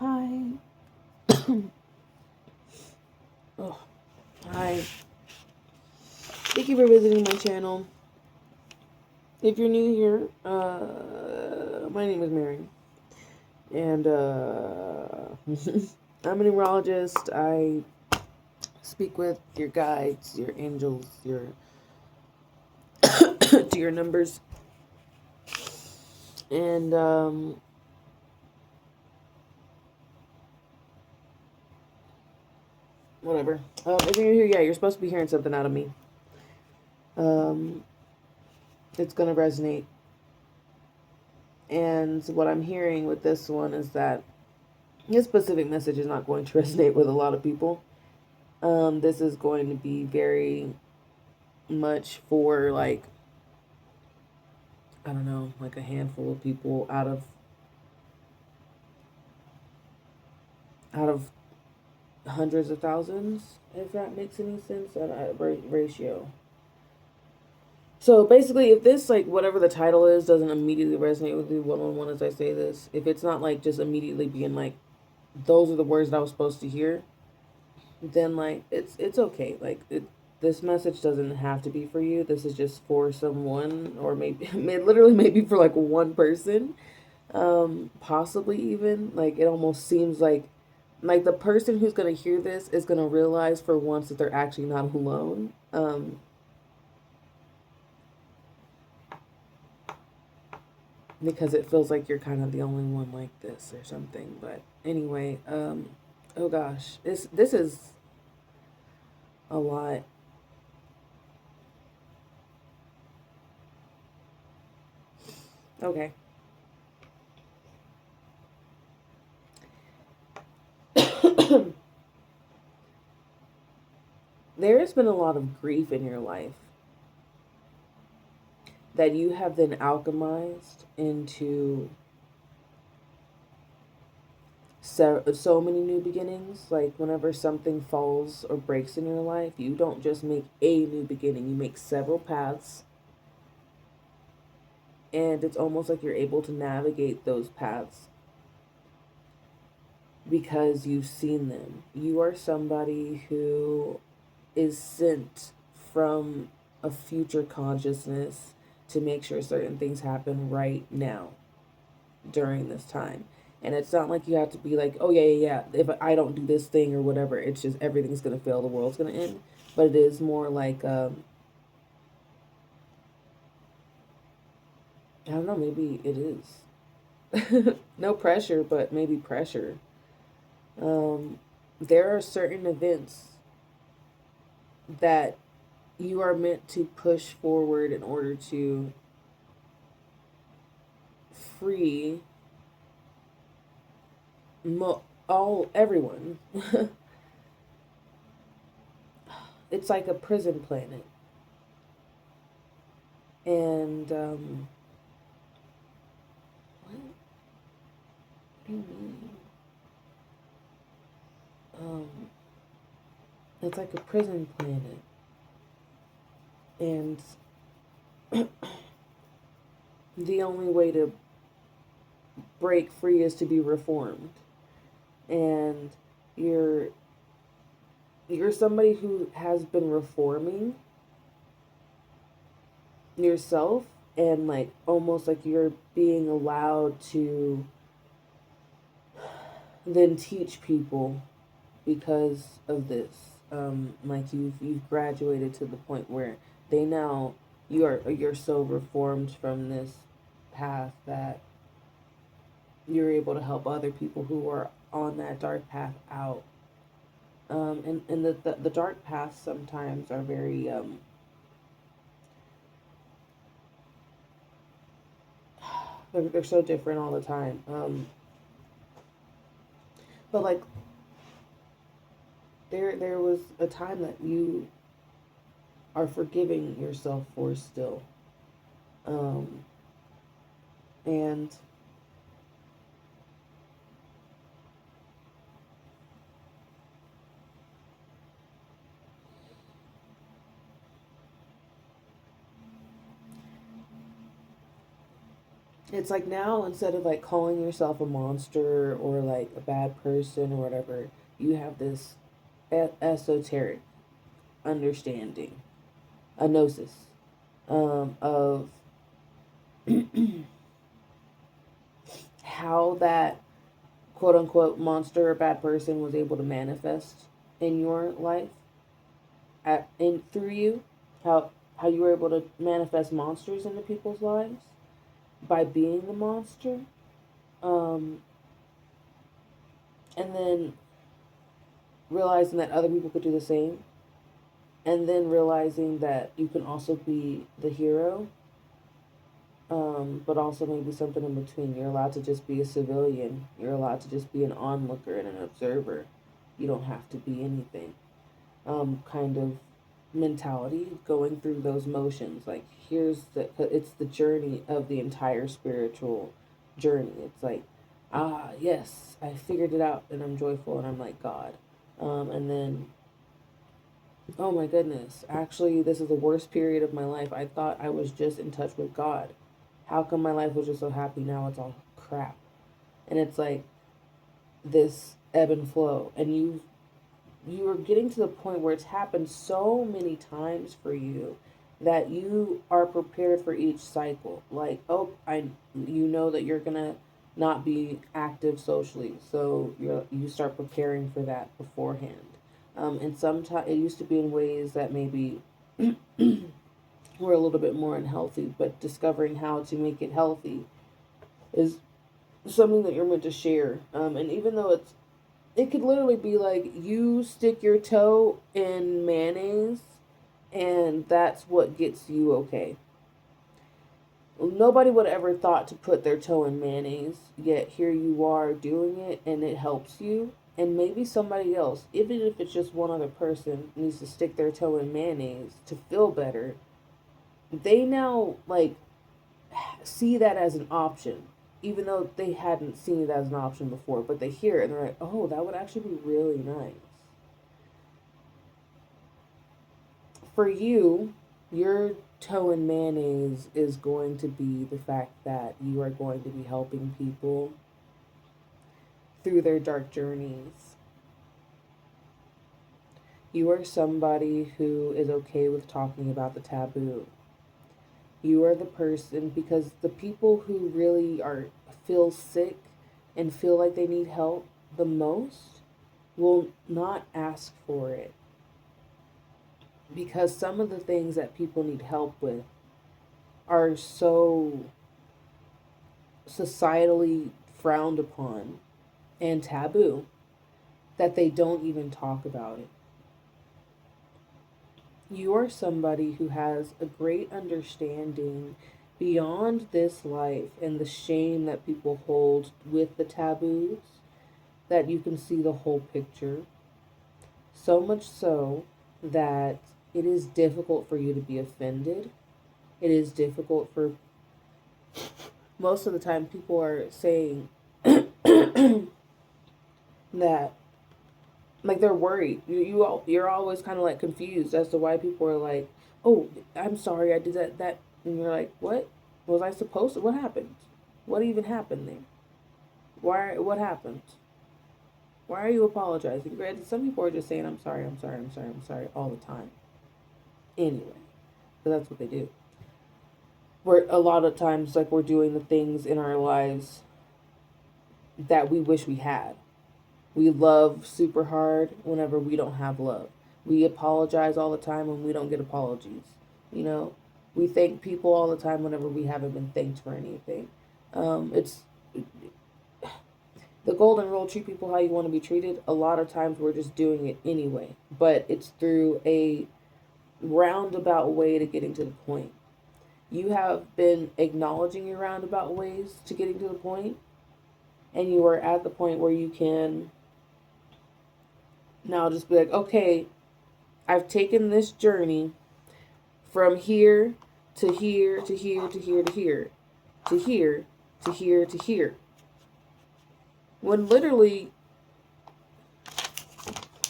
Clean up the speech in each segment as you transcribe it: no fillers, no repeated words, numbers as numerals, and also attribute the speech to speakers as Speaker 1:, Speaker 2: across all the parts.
Speaker 1: Hi. Oh, hi. Thank you for visiting my channel. If you're new here, my name is Mary. And I'm a numerologist. I speak with your guides, your angels, your to your numbers. And whatever. If you're here, yeah, you're supposed to be hearing something out of me. Um, it's gonna resonate. And what I'm hearing with this one is that this specific message is not going to resonate with a lot of people. This is going to be very much for, like, I don't know, like a handful of people out of hundreds of thousands, if that makes any sense, on a ratio. So basically, if this, like, whatever the title is, doesn't immediately resonate with you one on one as I say this, if it's not like just immediately being like, those are the words that I was supposed to hear, then like it's okay. Like this message doesn't have to be for you. This is just for someone, or maybe literally maybe for like one person, possibly even. Like it almost seems like the person who's gonna hear this is gonna realize for once that they're actually not alone. Because it feels like you're kind of the only one like this or something. But anyway, oh gosh, this is a lot. Okay. There has been a lot of grief in your life that you have then alchemized into so many new beginnings. Like whenever something falls or breaks in your life, you don't just make a new beginning, you make several paths. And it's almost like you're able to navigate those paths because you've seen them. You are somebody who is sent from a future consciousness to make sure certain things happen right now during this time. And it's not like you have to be like, oh, yeah, yeah, yeah, if I don't do this thing or whatever, it's just everything's going to fail, the world's going to end. But it is more like, I don't know, maybe it is. No pressure, but maybe pressure. Um, there are certain events that you are meant to push forward in order to free everyone. It's like a prison planet. And what do you mean? Um, it's like a prison planet, and the only way to break free is to be reformed. And you're you're somebody who has been reforming yourself, and like almost like you're being allowed to then teach people because of this. Like you've graduated to the point where they now you're so reformed from this path that you're able to help other people who are on that dark path out. And the dark paths sometimes are very they're so different all the time. But like there was a time that you are forgiving yourself for still. Um, and it's like now, instead of like calling yourself a monster or like a bad person or whatever, you have this esoteric understanding, a gnosis, of how that quote unquote monster or bad person was able to manifest in your life, through you, how you were able to manifest monsters into people's lives by being the monster, um, and then realizing that other people could do the same, and then realizing that you can also be the hero, but also maybe something in between. You're allowed to just be a civilian. You're allowed to just be an onlooker and an observer. You don't have to be anything. Kind of mentality, going through those motions. Like, it's the journey of the entire spiritual journey. It's like, yes, I figured it out and I'm joyful and I'm like God. And then, oh my goodness, actually, this is the worst period of my life. I thought I was just in touch with God. How come my life was just so happy? Now it's all crap. And it's like this ebb and flow. And you are getting to the point where it's happened so many times for you that you are prepared for each cycle. Like, oh, you know that you're gonna not be active socially, so you start preparing for that beforehand. And sometimes it used to be in ways that maybe were a little bit more unhealthy, but discovering how to make it healthy is something that you're meant to share. And even though it could literally be like you stick your toe in mayonnaise and that's what gets you okay. Nobody would ever thought to put their toe in mayonnaise, yet here you are doing it and it helps you. And maybe somebody else, even if it's just one other person, needs to stick their toe in mayonnaise to feel better. They now like see that as an option, even though they hadn't seen it as an option before, but they hear it and they're like, oh, that would actually be really nice. For you, your toe in mayonnaise is going to be the fact that you are going to be helping people through their dark journeys. You are somebody who is okay with talking about the taboo. You are the person, because the people who really feel sick and feel like they need help the most will not ask for it, because some of the things that people need help with are so societally frowned upon and taboo that they don't even talk about it. You are somebody who has a great understanding beyond this life and the shame that people hold with the taboos, that you can see the whole picture. So much so that it is difficult for you to be offended. It is difficult for most of the time people are saying that, like, they're worried. You're always kind of like confused as to why people are like, "Oh, I'm sorry, I did that," and you're like, "What was I supposed to? What happened? What even happened there? Why? What happened? Why are you apologizing?" Granted, some people are just saying, "I'm sorry, I'm sorry, I'm sorry, I'm sorry," all the time. Anyway, but that's what they do. We're a lot of times like we're doing the things in our lives that we wish we had. We love super hard whenever we don't have love. We apologize all the time when we don't get apologies. You know, we thank people all the time whenever we haven't been thanked for anything. It's the golden rule: treat people how you want to be treated. A lot of times we're just doing it anyway, but it's through a roundabout way to getting to the point. You have been acknowledging your roundabout ways to getting to the point, and you are at the point where you can now just be like, okay, I've taken this journey from here to here to here to here to here to here to here to here. When literally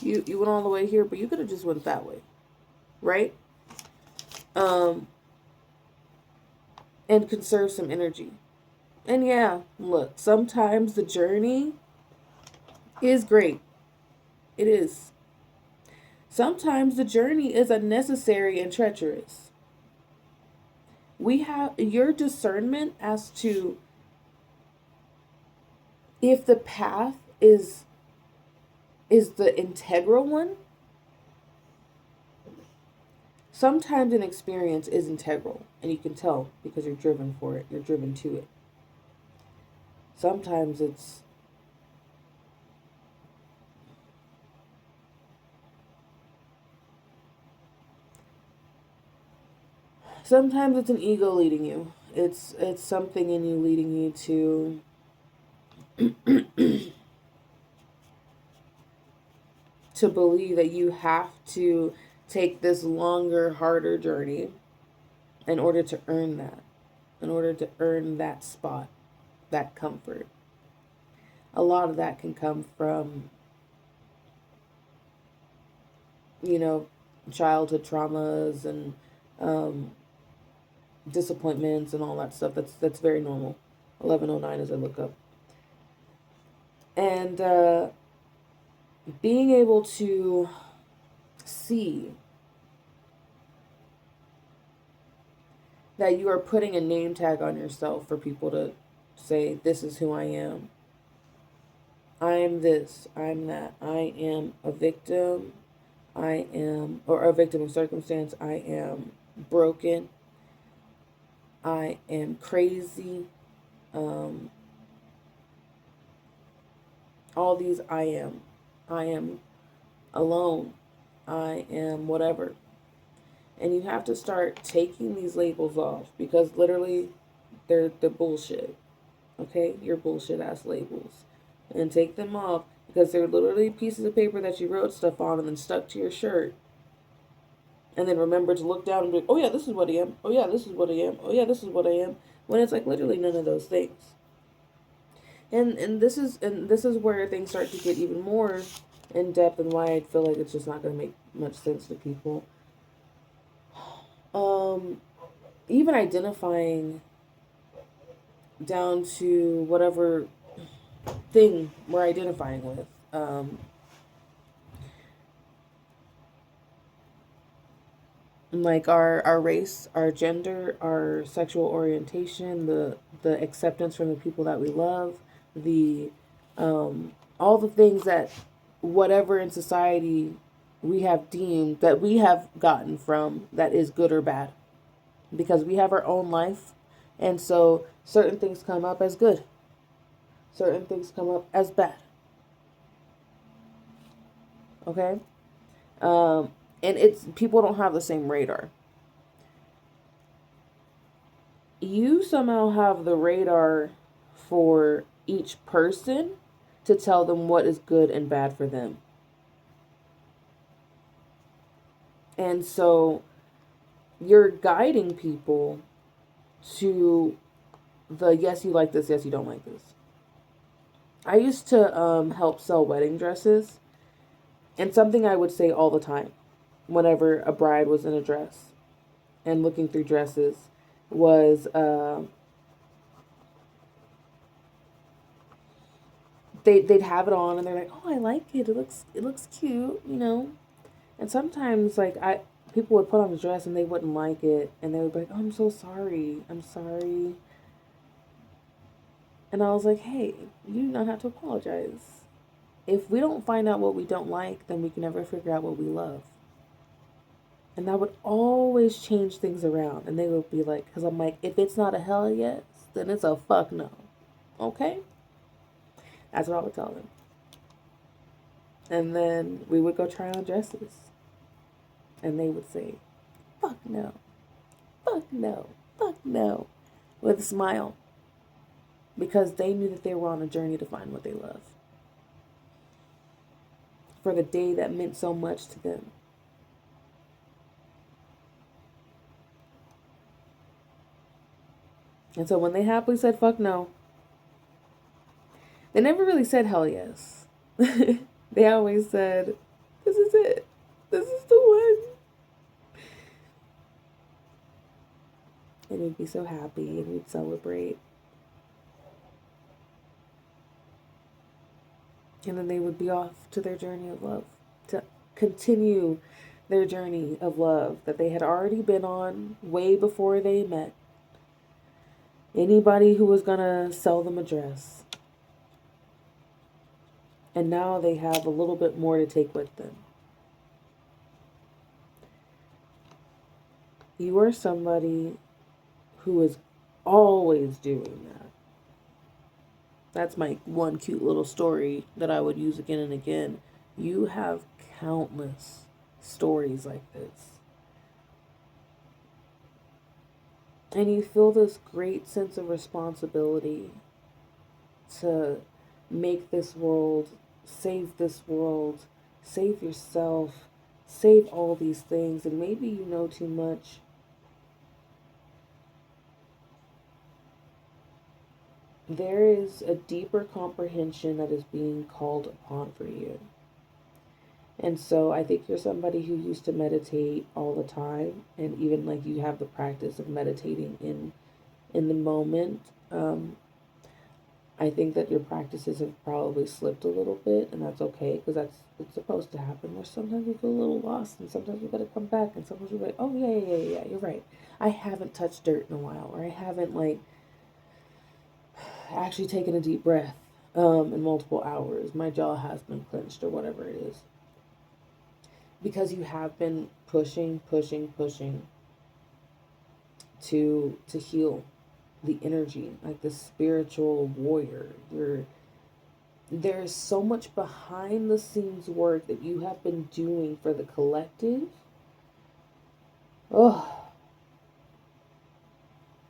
Speaker 1: you went all the way here, but you could have just went that way, right? Um, and conserve some energy. And yeah, look, sometimes the journey is great. It is. Sometimes the journey is unnecessary and treacherous. We have your discernment as to if the path is the integral one. Sometimes an experience is integral, and you can tell because you're driven for it, you're driven to it. Sometimes it's an ego leading you. It's something in you leading you to believe that you have to take this longer, harder journey in order to earn that, in order to earn that spot, that comfort. A lot of that can come from, you know, childhood traumas and um, disappointments and all that stuff. That's very normal. 1109 as I look up. And being able to see that you are putting a name tag on yourself for people to say, this is who I am. I am this, I'm that. I am a victim. I am, or a victim of circumstance. I am broken. I am crazy. Um, all these I am. I am alone. I am whatever. And you have to start taking these labels off because literally they're bullshit. Okay? You're bullshit ass labels. And take them off because they're literally pieces of paper that you wrote stuff on and then stuck to your shirt. And then remember to look down and be, oh yeah, this is what I am. Oh yeah, this is what I am. Oh yeah, this is what I am. When it's like literally none of those things. And this is where things start to get even more in depth and why I feel like it's just not going to make much sense to people. Um, Even identifying down to whatever thing we're identifying with. Like our race, our gender, our sexual orientation, the acceptance from the people that we love, the all the things that whatever in society we have deemed that we have gotten from that is good or bad because we have our own life, and so certain things come up as good, certain things come up as bad. Okay. um and it's people don't have the same radar. You somehow have the radar for each person to tell them what is good and bad for them. And so you're guiding people to the yes, you like this, yes, you don't like this. I used to help sell wedding dresses, and something I would say all the time whenever a bride was in a dress and looking through dresses was they'd have it on and they're like, oh, I like it. It looks cute, you know. And sometimes like I people would put on the dress and they wouldn't like it and they would be like, oh, I'm so sorry. I'm sorry. And I was like, hey, you do not have to apologize. If we don't find out what we don't like, then we can never figure out what we love. And that would always change things around. And they would be like, because I'm like, if it's not a hell yes, then it's a fuck no. Okay? That's what I would tell them. And then we would go try on dresses. And they would say, fuck no, fuck no, fuck no, with a smile. Because they knew that they were on a journey to find what they love. For the day that meant so much to them. And so when they happily said fuck no, they never really said hell yes. They always said, this is it. This is the one. And we'd be so happy and we'd celebrate. And then they would be off to their journey of love, to continue their journey of love that they had already been on way before they met anybody who was going to sell them a dress. And now they have a little bit more to take with them. You are somebody who is always doing that. That's my one cute little story that I would use again and again. You have countless stories like this. And you feel this great sense of responsibility to make this world, save this world, save yourself, save all these things. And maybe you know too much. There is a deeper comprehension that is being called upon for you. And so I think you're somebody who used to meditate all the time, and even like you have the practice of meditating in the moment. I think that your practices have probably slipped a little bit, and that's okay because that's it's supposed to happen. Where sometimes we feel a little lost, and sometimes we gotta come back, and sometimes we're like, oh yeah, you're right. I haven't touched dirt in a while, or I haven't like actually taken a deep breath in multiple hours. My jaw has been clenched, or whatever it is, because you have been pushing to heal the energy, like the spiritual warrior. There's so much behind the scenes work that you have been doing for the collective. Oh,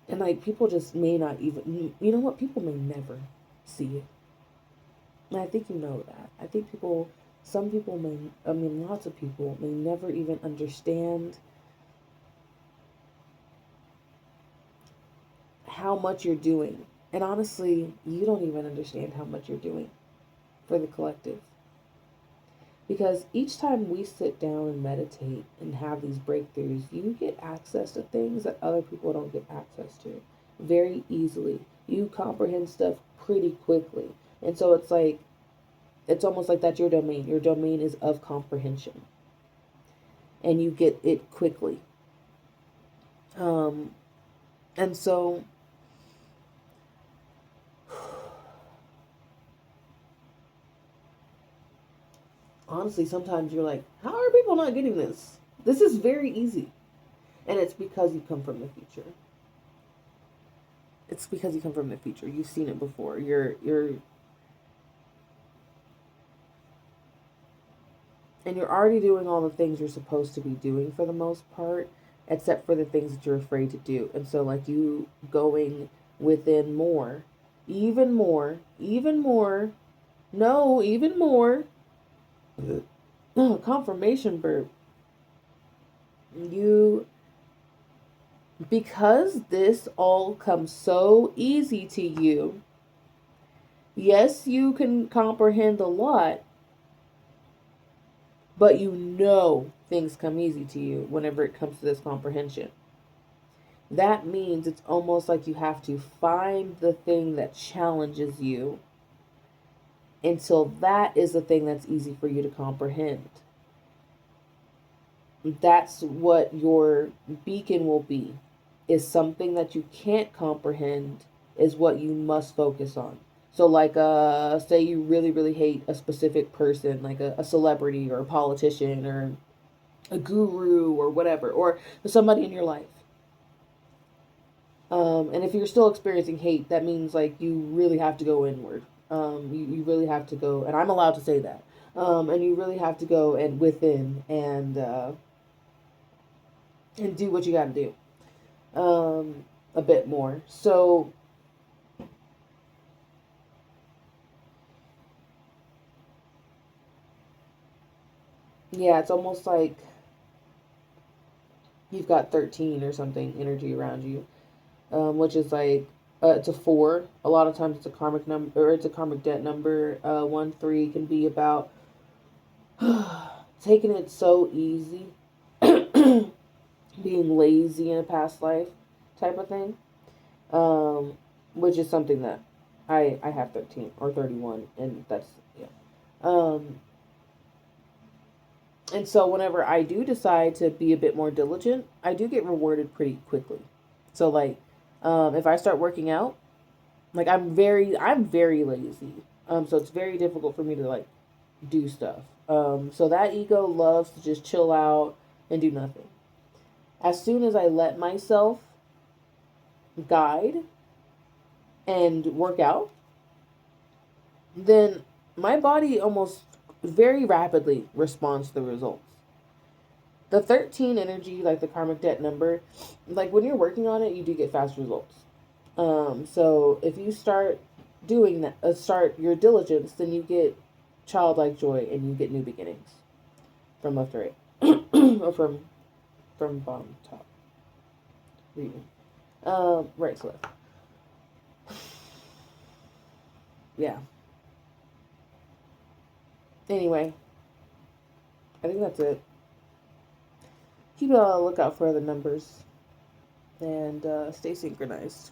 Speaker 1: and like people just may not even, you know what? People may never see it. And I think you know that. I think some people may, I mean, lots of people may never even understand how much you're doing. And honestly, you don't even understand how much you're doing for the collective. Because each time we sit down and meditate and have these breakthroughs, you get access to things that other people don't get access to very easily. You comprehend stuff pretty quickly. And so it's like, it's almost like that's your domain. Your domain is of comprehension. And you get it quickly. Um, and so honestly, sometimes you're like, how are people not getting this? This is very easy. And it's because you come from the future. It's because you come from the future. You've seen it before. You're already doing all the things you're supposed to be doing for the most part, except for the things that you're afraid to do. And so like you going within more, even more, no, even more. Confirmation burp. You Because this all comes so easy to you. Yes, you can comprehend a lot, but you know things come easy to you whenever it comes to this comprehension. That means it's almost like you have to find the thing that challenges you until that is the thing that's easy for you to comprehend. That's what your beacon will be. Is something that you can't comprehend is what you must focus on. So like say you really hate a specific person, like a celebrity or a politician or a guru or whatever, or somebody in your life. And if you're still experiencing hate, that means like you really have to go inward. You really have to go, and I'm allowed to say that. And you really have to go and within and do what you got to do. A bit more. So yeah, it's almost like you've got 13 or something energy around you, which is like it's a 4. A lot of times it's a karmic number, or it's a karmic debt number. 1 3 can be about taking it so easy, being lazy in a past life type of thing, which is something that I have 13 or 31, and that's yeah. Um, and so whenever I do decide to be a bit more diligent, I do get rewarded pretty quickly. So like, if I start working out, like I'm very lazy. So it's very difficult for me to like do stuff. So that ego loves to just chill out and do nothing. As soon as I let myself guide and work out, then my body almost very rapidly responds to the results. The 13 energy, like the karmic debt number, like when you're working on it, you do get fast results. So if you start doing that, start your diligence, then you get childlike joy and you get new beginnings from left to right, or from bottom to top. Reading, right to left. Yeah. Anyway, I think that's it. Keep a lookout for other numbers and stay synchronized.